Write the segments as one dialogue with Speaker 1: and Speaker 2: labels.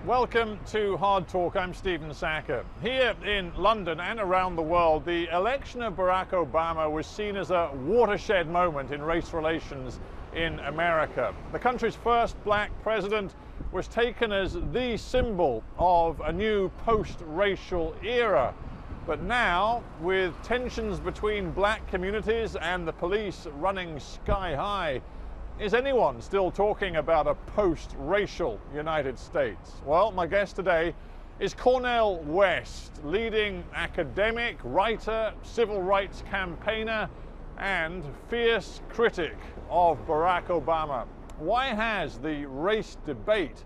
Speaker 1: Welcome to Hard Talk. I'm Stephen Sackur. Here in London and around the world, the election of Barack Obama was seen as a watershed moment in race relations in America. The country's first black president was taken as the symbol of a new post-racial era. But now, with tensions between black communities and the police running sky high, is anyone still talking about a post-racial United States? Well, my guest today is Cornel West, leading academic, writer, civil rights campaigner, and fierce critic of Barack Obama. Why has the race debate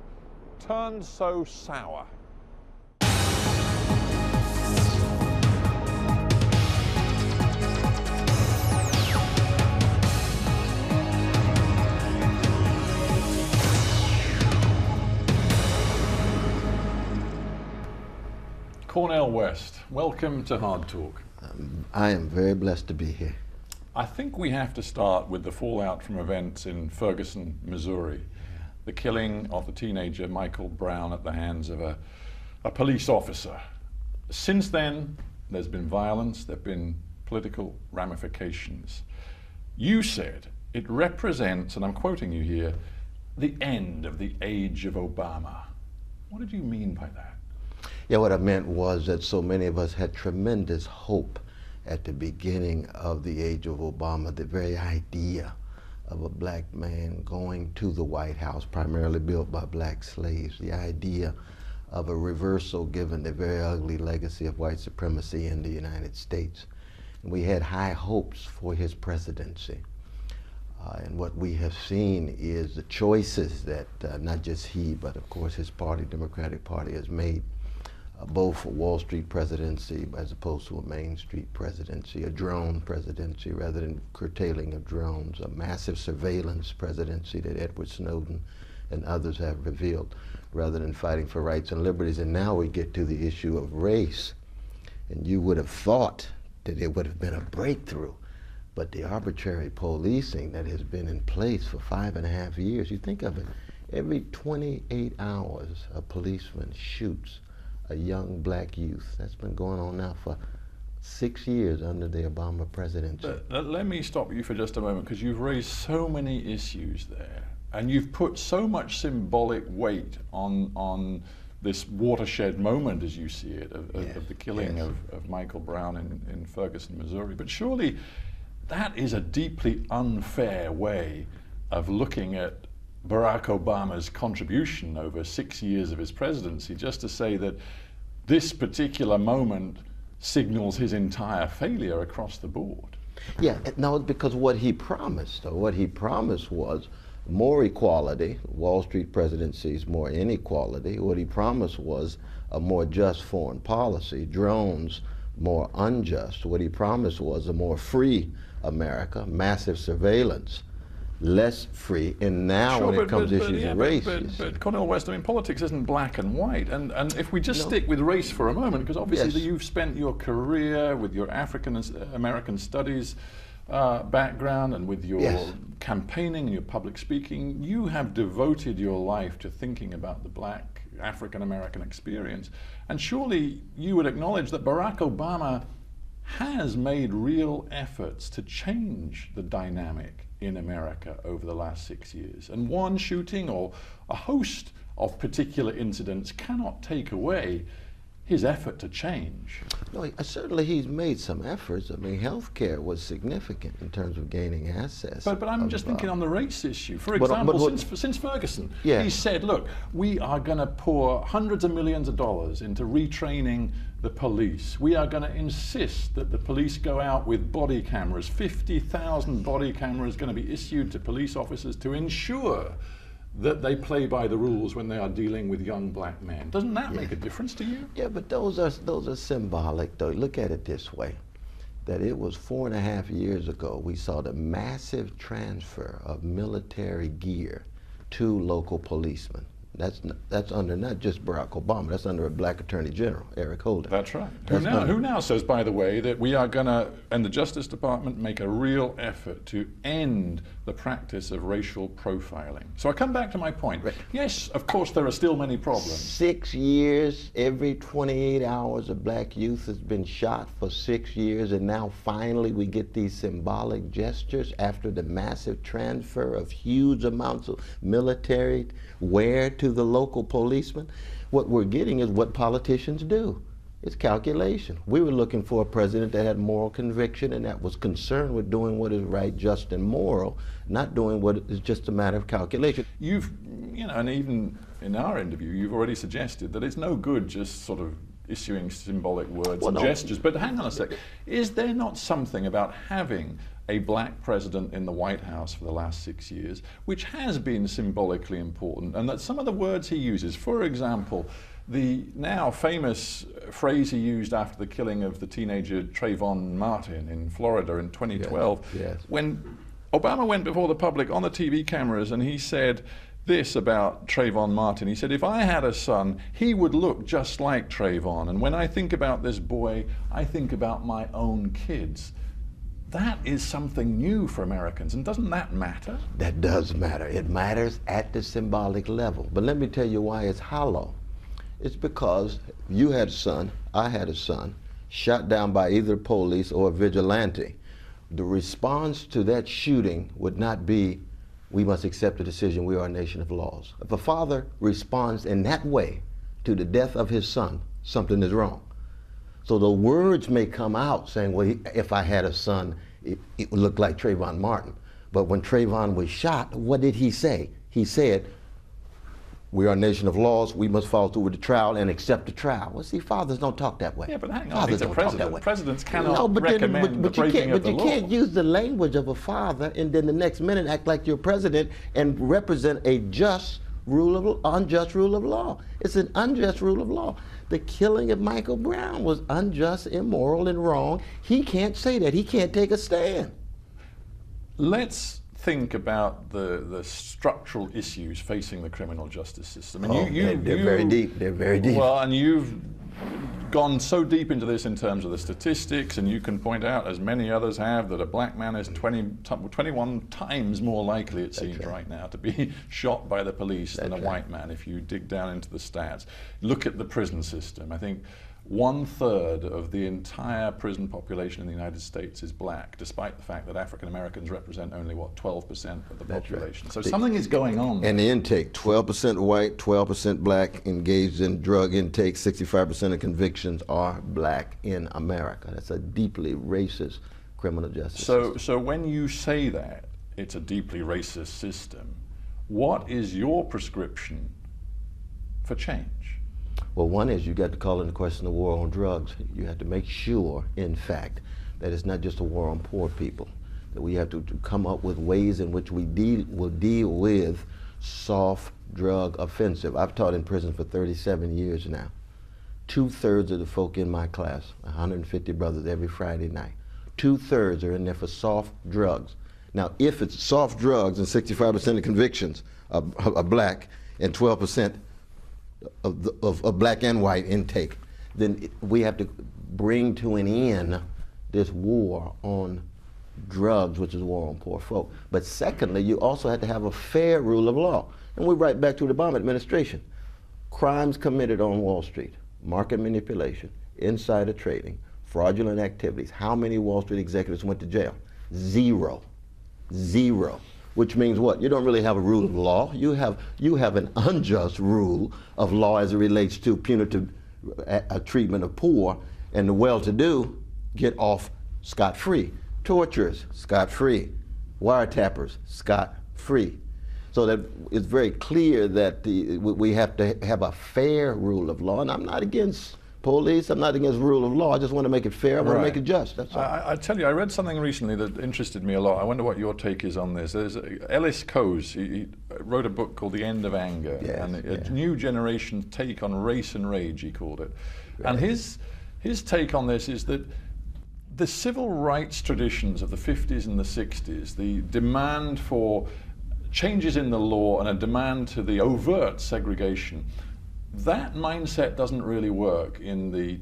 Speaker 1: turned so sour? Cornel West, welcome to Hard Talk.
Speaker 2: I am very blessed to be here.
Speaker 1: I think we have to start with the fallout from events in Ferguson, Missouri. The killing of the teenager Michael Brown at the hands of a police officer. Since then, there's been violence, there have been political ramifications. You said it represents, and I'm quoting you here, the end of the age of Obama. What did you mean by that?
Speaker 2: Yeah, what I meant was that so many of us had tremendous hope at the beginning of the age of Obama. The very idea of a black man going to the White House, primarily built by black slaves, the idea of a reversal given the very ugly legacy of white supremacy in the United States. And we had high hopes for his presidency. And what we have seen is the choices that not just he, but of course his party, Democratic Party, has made, both a Wall Street presidency as opposed to a Main Street presidency, a drone presidency rather than curtailing of drones, a massive surveillance presidency that Edward Snowden and others have revealed, rather than fighting for rights and liberties. And now we get to the issue of race. And you would have thought that it would have been a breakthrough, but the arbitrary policing that has been in place for 5.5 years, you think of it, every 28 hours a policeman shoots a young black youth. That's been going on now for 6 years under the Obama presidency.
Speaker 1: Let me stop you for just a moment, because you've raised so many issues there, and you've put so much symbolic weight on this watershed moment, as you see it, of the killing of Michael Brown in Ferguson, Missouri. But surely that is a deeply unfair way of looking at Barack Obama's contribution over 6 years of his presidency, just to say that this particular moment signals his entire failure across the board.
Speaker 2: Yeah, no, because what he promised was more equality. Wall Street presidencies, more inequality. What he promised was a more just foreign policy. Drones, more unjust. What he promised was a more free America, massive surveillance, less free. And now sure, when it comes to issues of race.
Speaker 1: But Cornel West, I mean, politics isn't black and white. And if we just stick with race for a moment, because obviously you've spent your career with your African American studies background and with your campaigning and your public speaking, you have devoted your life to thinking about the black African American experience. And surely you would acknowledge that Barack Obama has made real efforts to change the dynamic in America over the last 6 years. And one shooting or a host of particular incidents cannot take away his effort to change.
Speaker 2: No, certainly he's made some efforts. I mean, healthcare was significant in terms of gaining access.
Speaker 1: But I'm just thinking on the race issue. For example, since Ferguson, he said, look, we are going to pour hundreds of millions of dollars into retraining the police. We are going to insist that the police go out with body cameras. 50,000 body cameras going to be issued to police officers to ensure that they play by the rules when they are dealing with young black men. Doesn't that make a difference to you?
Speaker 2: Yeah, but those are symbolic, though. Look at it this way, that it was 4.5 years ago we saw the massive transfer of military gear to local policemen. That's under not just Barack Obama, that's under a black attorney general, Eric Holder.
Speaker 1: That's right. Who now says, by the way, that we are going to, and the Justice Department, make a real effort to end the practice of racial profiling. So I come back to my point.
Speaker 2: Right.
Speaker 1: Yes, of course, there are still many problems.
Speaker 2: 6 years, every 28 hours, a black youth has been shot for 6 years, and now finally we get these symbolic gestures after the massive transfer of huge amounts of military wear to the local policemen. What we're getting is what politicians do. It's calculation. We were looking for a president that had moral conviction and that was concerned with doing what is right, just, and moral, not doing what is just a matter of calculation.
Speaker 1: You've, and even in our interview, you've already suggested that it's no good just sort of issuing symbolic words and gestures. But hang on a sec. Is there not something about having a black president in the White House for the last 6 years, which has been symbolically important, and that some of the words he uses, for example, the now famous phrase he used after the killing of the teenager Trayvon Martin in Florida in 2012,
Speaker 2: yes.
Speaker 1: When Obama went before the public on the TV cameras and he said this about Trayvon Martin. He said, if I had a son, he would look just like Trayvon. And when I think about this boy, I think about my own kids. That is something new for Americans, and doesn't that matter?
Speaker 2: That does matter. It matters at the symbolic level. But let me tell you why it's hollow. It's because you had a son, I had a son, shot down by either police or a vigilante. The response to that shooting would not be, we must accept the decision, we are a nation of laws. If a father responds in that way to the death of his son, something is wrong. So the words may come out saying, well, if I had a son, it would look like Trayvon Martin. But when Trayvon was shot, what did he say? He said, we are a nation of laws, we must follow through with the trial and accept the trial. Well, see, fathers don't talk that way.
Speaker 1: Yeah, but hang on,
Speaker 2: fathers
Speaker 1: he's a
Speaker 2: don't talk that
Speaker 1: president.
Speaker 2: way.
Speaker 1: Presidents cannot recommend the breaking of the law.
Speaker 2: But you can't use the language of a father and then the next minute act like you're president and represent a unjust rule of law. It's an unjust rule of law. The killing of Michael Brown was unjust, immoral, and wrong. He can't say that. He can't take a stand.
Speaker 1: Let's think about the structural issues facing the criminal justice system. And
Speaker 2: they're very deep. They're very deep.
Speaker 1: Well, and you've gone so deep into this in terms of the statistics, and you can point out, as many others have, that a black man is 21 times more likely, it seems right now, to be shot by the police than a white man if you dig down into the stats. Look at the prison system. I think 1/3 of the entire prison population in the United States is black, despite the fact that African Americans represent only, 12% of the population. Right. So something is going on there.
Speaker 2: And the intake, 12% white, 12% black, engaged in drug intake, 65% of convictions are black in America. That's a deeply racist criminal justice system.
Speaker 1: So when you say that it's a deeply racist system, what is your prescription for change?
Speaker 2: Well, one is you got to call into question the war on drugs. You have to make sure, in fact, that it's not just a war on poor people, that we have to come up with ways in which we will deal with soft drug offensive. I've taught in prison for 37 years now. 2/3 of the folk in my class, 150 brothers every Friday night, 2/3 are in there for soft drugs. Now, if it's soft drugs and 65% of convictions are black and 12% of black and white intake, then we have to bring to an end this war on drugs, which is a war on poor folk. But secondly, you also have to have a fair rule of law. And we're right back to the Obama administration. Crimes committed on Wall Street, market manipulation, insider trading, fraudulent activities. How many Wall Street executives went to jail? Zero. Zero. Which means what? You don't really have a rule of law. You have an unjust rule of law as it relates to punitive treatment of poor, and the well-to-do get off scot-free. Torturers, scot-free. Wiretappers, scot-free. So that it's very clear that we have to have a fair rule of law, and I'm not against police, I'm not against rule of law, I just want to make it fair, I want to make it just, that's all.
Speaker 1: I tell you, I read something recently that interested me a lot. I wonder what your take is on this. There's Ellis Coase, he wrote a book called The End of Anger, and a new generation take on race and rage, he called it. Right. And his take on this is that the civil rights traditions of the 50s and the 60s, the demand for changes in the law and a demand to the overt segregation, that mindset doesn't really work in the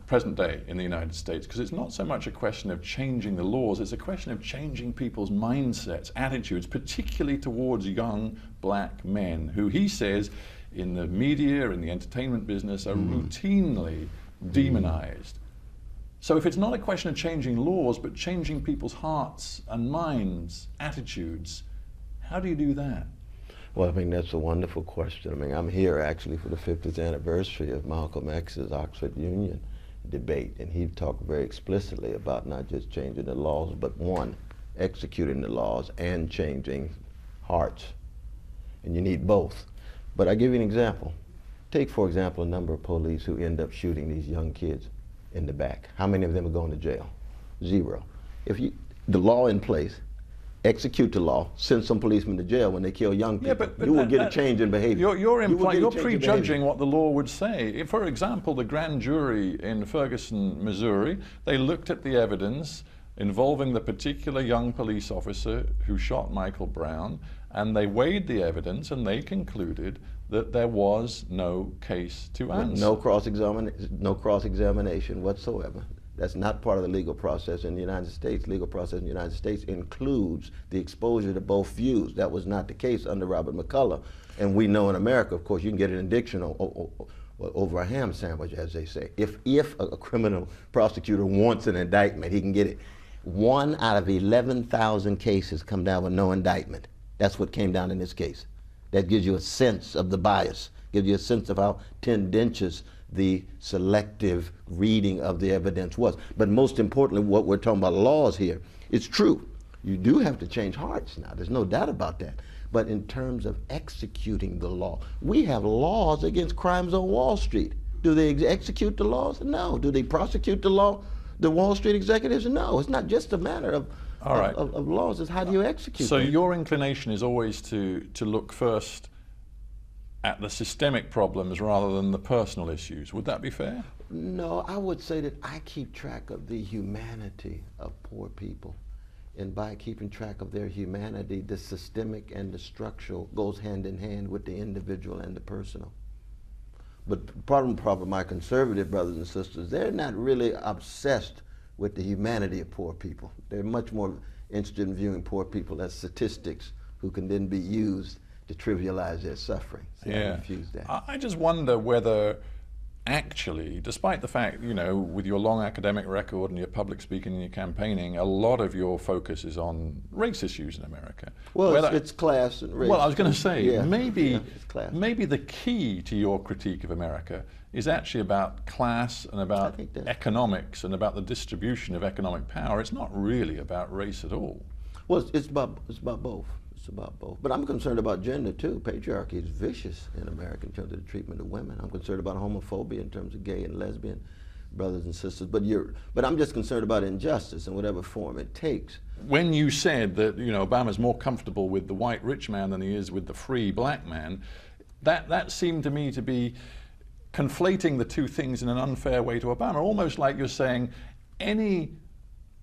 Speaker 1: present day in the United States, because it's not so much a question of changing the laws, it's a question of changing people's mindsets, attitudes, particularly towards young black men, who he says in the media, in the entertainment business, are routinely demonized. So if it's not a question of changing laws, but changing people's hearts and minds, attitudes, how do you do that?
Speaker 2: Well, I mean, that's a wonderful question. I mean, I'm here actually for the 50th anniversary of Malcolm X's Oxford Union debate, and he talked very explicitly about not just changing the laws, but one, executing the laws and changing hearts. And you need both. But I'll give you an example. Take, for example, a number of police who end up shooting these young kids in the back. How many of them are going to jail? 0. If the law in place, execute the law, send some policemen to jail when they kill young people, but you will get a change in behavior.
Speaker 1: You're prejudging what the law would say. If, for example, the grand jury in Ferguson, Missouri, they looked at the evidence involving the particular young police officer who shot Michael Brown, and they weighed the evidence and they concluded that there was no case to answer.
Speaker 2: No cross-examination whatsoever. That's not part of the legal process in the United States. Legal process in the United States includes the exposure to both views. That was not the case under Robert McCullough. And we know in America, of course, you can get an addiction over a ham sandwich, as they say. If a criminal prosecutor wants an indictment, he can get it. 1 out of 11,000 cases come down with no indictment. That's what came down in this case. That gives you a sense of the bias, gives you a sense of how tendentious the selective reading of the evidence was. But most importantly, what we're talking about laws here, it's true. You do have to change hearts now. There's no doubt about that. But in terms of executing the law, we have laws against crimes on Wall Street. Do they execute the laws? No. Do they prosecute the law, the Wall Street executives? No. It's not just a matter of laws, it's how do you execute them.
Speaker 1: So your inclination is always to look first at the systemic problems rather than the personal issues. Would that be fair?
Speaker 2: No, I would say that I keep track of the humanity of poor people. And by keeping track of their humanity, the systemic and the structural goes hand in hand with the individual and the personal. But the problem with my conservative brothers and sisters, they're not really obsessed with the humanity of poor people. They're much more interested in viewing poor people as statistics who can then be used to trivialize their suffering. So I refuse that.
Speaker 1: I just wonder whether actually, despite the fact, you know, with your long academic record and your public speaking and your campaigning, a lot of your focus is on race issues in America.
Speaker 2: Well, it's class and race.
Speaker 1: Well, I was going to say, maybe the key to your critique of America is actually about class and about economics and about the distribution of economic power. It's not really about race at all.
Speaker 2: Well, it's about both. It's about both. But I'm concerned about gender too. Patriarchy is vicious in America in terms of the treatment of women. I'm concerned about homophobia in terms of gay and lesbian brothers and sisters. But I'm just concerned about injustice in whatever form it takes.
Speaker 1: When you said that, you know, Obama's more comfortable with the white rich man than he is with the free black man, that seemed to me to be conflating the two things in an unfair way to Obama, almost like you're saying any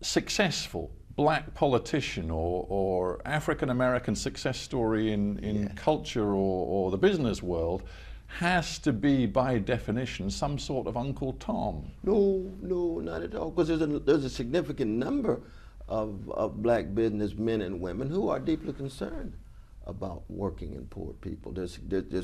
Speaker 1: successful black politician or African-American success story in culture or the business world has to be, by definition, some sort of Uncle Tom.
Speaker 2: No, not at all, because there's a significant number of black businessmen and women who are deeply concerned about working and poor people. There's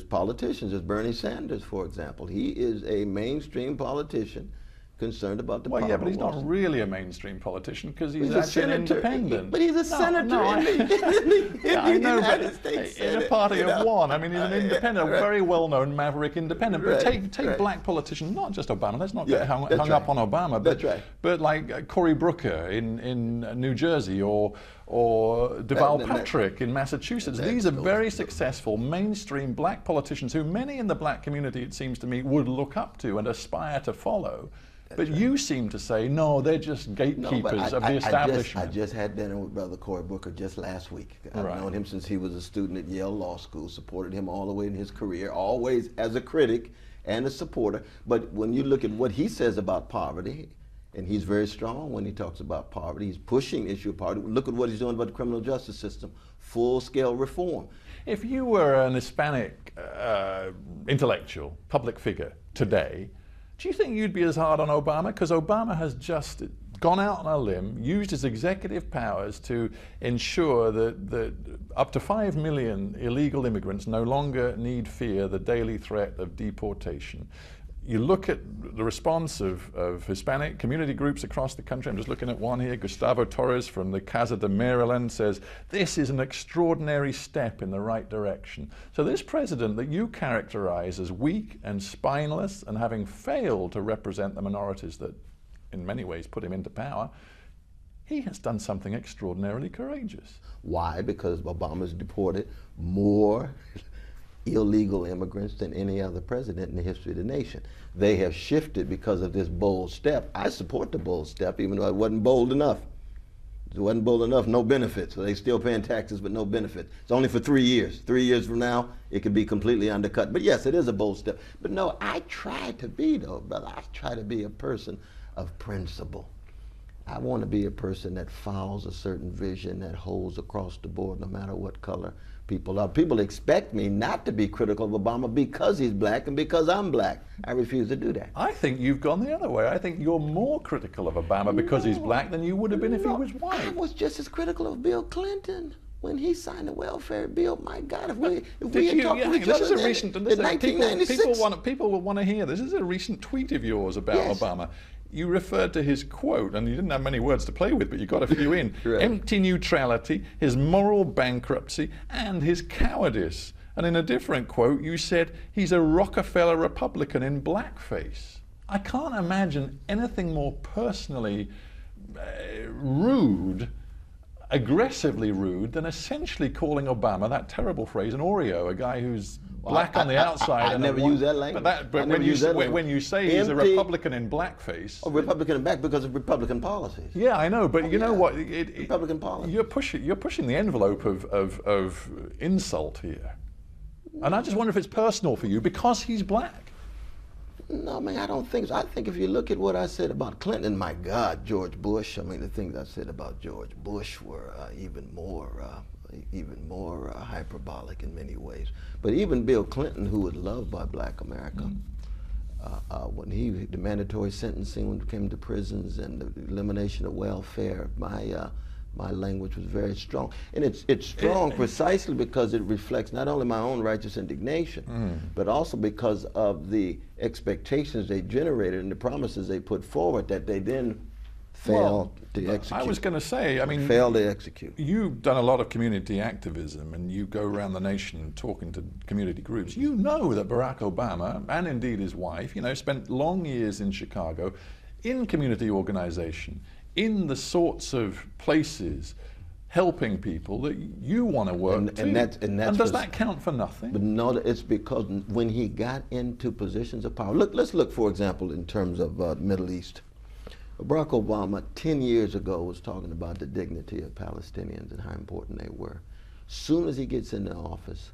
Speaker 2: politicians. There's Bernie Sanders, for example. He is a mainstream politician concerned about the power.
Speaker 1: Well, yeah, but he's not really a mainstream politician because he's actually an independent.
Speaker 2: But he's a senator in the United States Senate.
Speaker 1: In a party of one. I mean, he's an independent, a very well-known maverick independent. But take black politicians, not just Obama. Let's not get hung up on Obama. But like Cory Booker in New Jersey or Deval Patrick in Massachusetts. These are very successful mainstream black politicians who many in the black community, it seems to me, would look up to and aspire to follow. But you seem to say, no, they're just gatekeepers of the establishment.
Speaker 2: I just had dinner with Brother Cory Booker just last week. I've known him since he was a student at Yale Law School, supported him all the way in his career, always as a critic and a supporter. But when you look at what he says about poverty, and he's very strong when he talks about poverty, he's pushing the issue of poverty. Look at what he's doing about the criminal justice system, full-scale reform.
Speaker 1: If you were an Hispanic intellectual, public figure today,
Speaker 3: Do you think you'd be as hard on Obama? Because Obama has just gone out on a limb, used his executive powers to ensure that up to 5 million illegal immigrants no longer need fear the daily threat of deportation. You look at the response of Hispanic community groups across the country. I'm just looking at one here. Gustavo Torres from the Casa de Maryland says, this is an extraordinary step in the right direction. So this president that you characterize as weak and spineless and having failed to represent the minorities that in many ways put him into power, he has done something extraordinarily courageous.
Speaker 2: Why? Because Obama's deported more illegal immigrants than any other president in the history of the nation. They have shifted because of this bold step. I support the bold step, even though it wasn't bold enough. It wasn't bold enough, no benefits. So they still paying taxes, but no benefits. It's only for 3 years. 3 years from now, it could be completely undercut. But yes, it is a bold step. But no, I try to be, though, brother, I try to be a person of principle. I want to be a person that follows a certain vision that holds across the board no matter what color people are. People expect me not to be critical of Obama because he's black and because I'm black. I refuse to do that.
Speaker 3: I think you've gone the other way. I think you're more critical of Obama because he's black than you would have been if he was white.
Speaker 2: I was just as critical of Bill Clinton when he signed the welfare bill. My God, if we had talked to each other in 1996.
Speaker 3: People will want to hear this. This is a recent tweet of yours about Obama. You referred to his quote, and you didn't have many words to play with, but you got a few in.
Speaker 2: Right.
Speaker 3: Empty neutrality, his moral bankruptcy, and his cowardice. And in a different quote, you said he's a Rockefeller Republican in blackface. I can't imagine anything more personally rude, aggressively rude, than essentially calling Obama, that terrible phrase, an Oreo, a guy who's black on the outside.
Speaker 2: I never use that language.
Speaker 3: But when you say he's a Republican in blackface.
Speaker 2: Oh, Republican in black because of Republican policies.
Speaker 3: Yeah, I know, but you know what?
Speaker 2: Republican policies.
Speaker 3: You're pushing the envelope of insult here. And I just wonder if it's personal for you because he's black.
Speaker 2: No, man, I don't think so. I think if you look at what I said about Clinton, my God, George Bush, I mean, the things I said about George Bush were even more hyperbolic in many ways. But even Bill Clinton, who was loved by black America, when the mandatory sentencing when it came to prisons and the elimination of welfare, my language was very strong. And it's strong precisely because it reflects not only my own righteous indignation, but also because of the expectations they generated and the promises they put forward that they then failed to execute.
Speaker 3: I was going to say, I mean,
Speaker 2: failed to execute.
Speaker 3: You've done a lot of community activism and you go around the nation talking to community groups. You know that Barack Obama, and indeed his wife, spent long years in Chicago in community organization, in the sorts of places helping people that you want to work to. And does that count for nothing?
Speaker 2: But no, it's because when he got into positions of power, let's look, for example, in terms of Middle East. Barack Obama 10 years ago was talking about the dignity of Palestinians and how important they were. Soon as he gets into office,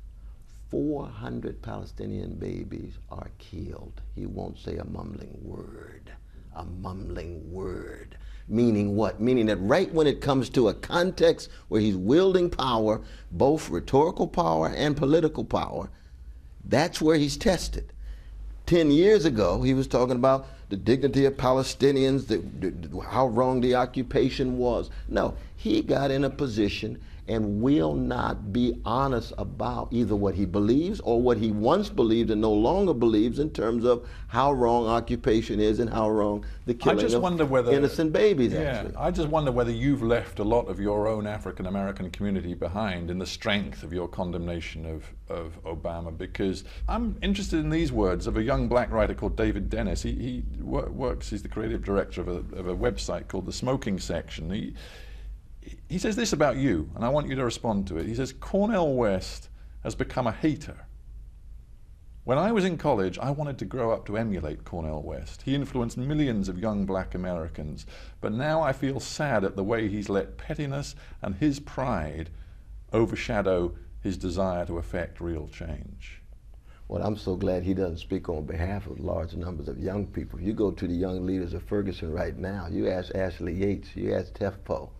Speaker 2: 400 Palestinian babies are killed. He won't say a mumbling word. A mumbling word. Meaning what? Meaning that right when it comes to a context where he's wielding power, both rhetorical power and political power, that's where he's tested. 10 years ago, he was talking about the dignity of Palestinians, how wrong the occupation was. No, he got in a position and will not be honest about either what he believes or what he once believed and no longer believes in terms of how wrong occupation is and how wrong the killing of innocent babies actually.
Speaker 3: I just wonder whether you've left a lot of your own African American community behind in the strength of your condemnation of Obama, because I'm interested in these words of a young black writer called David Dennis. He's the creative director of a website called The Smoking Section. He says this about you, and I want you to respond to it. He says, Cornel West has become a hater. When I was in college, I wanted to grow up to emulate Cornel West. He influenced millions of young black Americans, but now I feel sad at the way he's let pettiness and his pride overshadow his desire to effect real change.
Speaker 2: Well, I'm so glad he doesn't speak on behalf of large numbers of young people. If you go to the young leaders of Ferguson right now, you ask Ashley Yates, you ask Tefpo,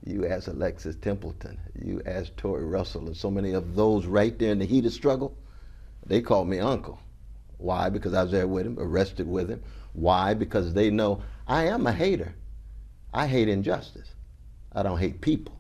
Speaker 2: you ask Alexis Templeton, you ask Tori Russell, and so many of those right there in the heat of struggle, they call me uncle. Why? Because I was there with him, arrested with him. Why? Because they know I am a hater. I hate injustice. I don't hate people.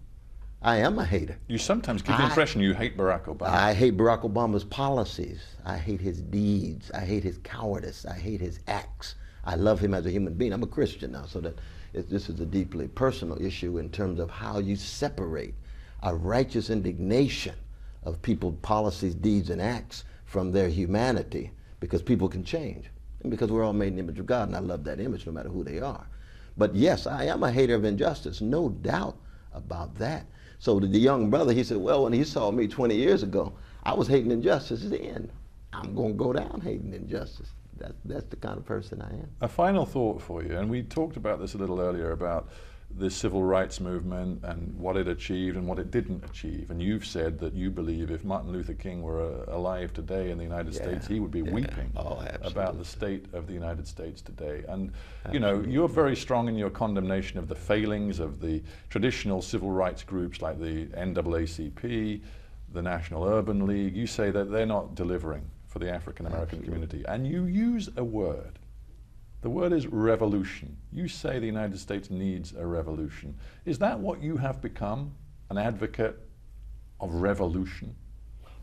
Speaker 2: I am a hater.
Speaker 3: You sometimes give the impression you hate Barack Obama.
Speaker 2: I hate Barack Obama's policies. I hate his deeds. I hate his cowardice. I hate his acts. I love him as a human being. I'm a Christian now, so that this is a deeply personal issue in terms of how you separate a righteous indignation of people's policies, deeds, and acts from their humanity, because people can change, and because we're all made in the image of God, and I love that image no matter who they are. But yes, I am a hater of injustice, no doubt about that. So the young brother, he said, well, when he saw me 20 years ago, I was hating injustice then. I'm going to go down hating injustice. That's the kind of person I am.
Speaker 3: A final thought for you, and we talked about this a little earlier about the civil rights movement and what it achieved and what it didn't achieve. And you've said that you believe if Martin Luther King were alive today in the United States, he would be weeping about the state of the United States today. And you know, you're very strong in your condemnation of the failings of the traditional civil rights groups like the NAACP, the National Urban League. You say that they're not delivering for the African American community. And you use a word. The word is revolution. You say the United States needs a revolution. Is that what you have become, an advocate of revolution?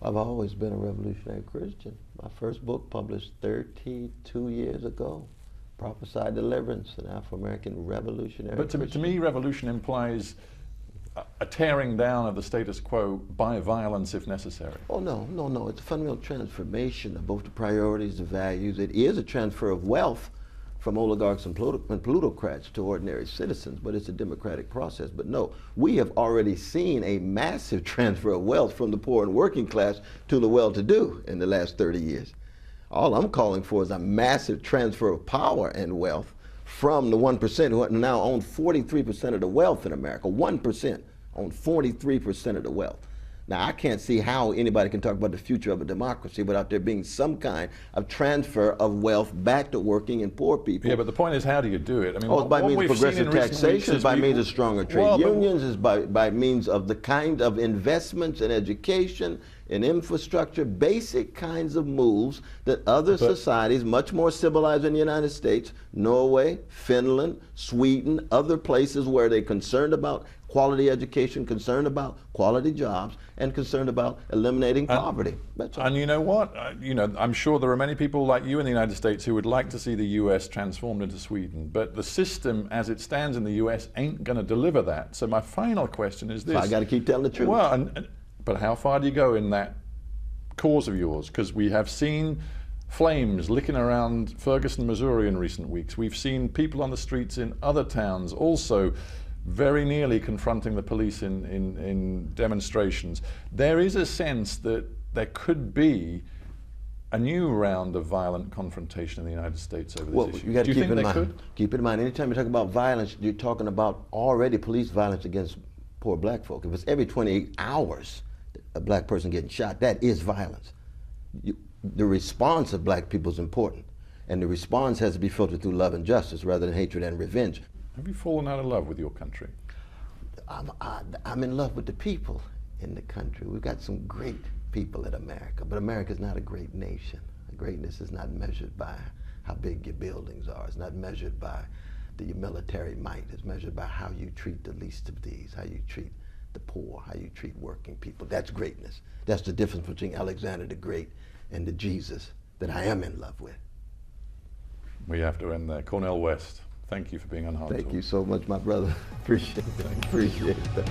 Speaker 2: I've always been a revolutionary Christian. My first book, published 32 years ago, prophesied deliverance, an Afro-American revolutionary
Speaker 3: But to me, revolution implies a tearing down of the status quo by violence if necessary.
Speaker 2: Oh, no, no, no. It's a fundamental transformation of both the priorities, the values. It is a transfer of wealth from oligarchs and plutocrats to ordinary citizens, but it's a democratic process. But no, we have already seen a massive transfer of wealth from the poor and working class to the well-to-do in the last 30 years. All I'm calling for is a massive transfer of power and wealth from the 1% who now own 43% of the wealth in America. 1% own 43% of the wealth. Now, I can't see how anybody can talk about the future of a democracy without there being some kind of transfer of wealth back to working and poor people.
Speaker 3: Yeah, but the point is, how do you do it? I mean,
Speaker 2: it's by means of progressive taxation, it's by means of stronger trade unions, it's by means of the kind of investments in education, in infrastructure, basic kinds of moves that other societies, much more civilized than the United States, Norway, Finland, Sweden, other places where they're concerned about quality education, concerned about quality jobs, and concerned about eliminating poverty. That's all.
Speaker 3: And you know what? I'm sure there are many people like you in the United States who would like to see the US transformed into Sweden, but the system as it stands in the US ain't going to deliver that. So my final question is this.
Speaker 2: So I got to keep telling the truth.
Speaker 3: Well, but how far do you go in that cause of yours? Because we have seen flames licking around Ferguson, Missouri in recent weeks. We've seen people on the streets in other towns also very nearly confronting the police in demonstrations. There is a sense that there could be a new round of violent confrontation in the United States over this issue.
Speaker 2: You got to
Speaker 3: keep in mind.
Speaker 2: Keep in mind, anytime you talk about violence, you're talking about already police violence against poor black folk. If it's every 28 hours a black person getting shot, that is violence. The response of black people is important, and the response has to be filtered through love and justice rather than hatred and revenge.
Speaker 3: Have you fallen out of love with your country?
Speaker 2: I'm in love with the people in the country. We've got some great people in America, but America's not a great nation. Greatness is not measured by how big your buildings are. It's not measured by the military might. It's measured by how you treat the least of these, how you treat the poor, how you treat working people. That's greatness. That's the difference between Alexander the Great and the Jesus that I am in love with.
Speaker 3: We have to end there. Cornel West, thank you for being on HARDtalk.
Speaker 2: Thank you so much, my brother. Appreciate it. Appreciate that.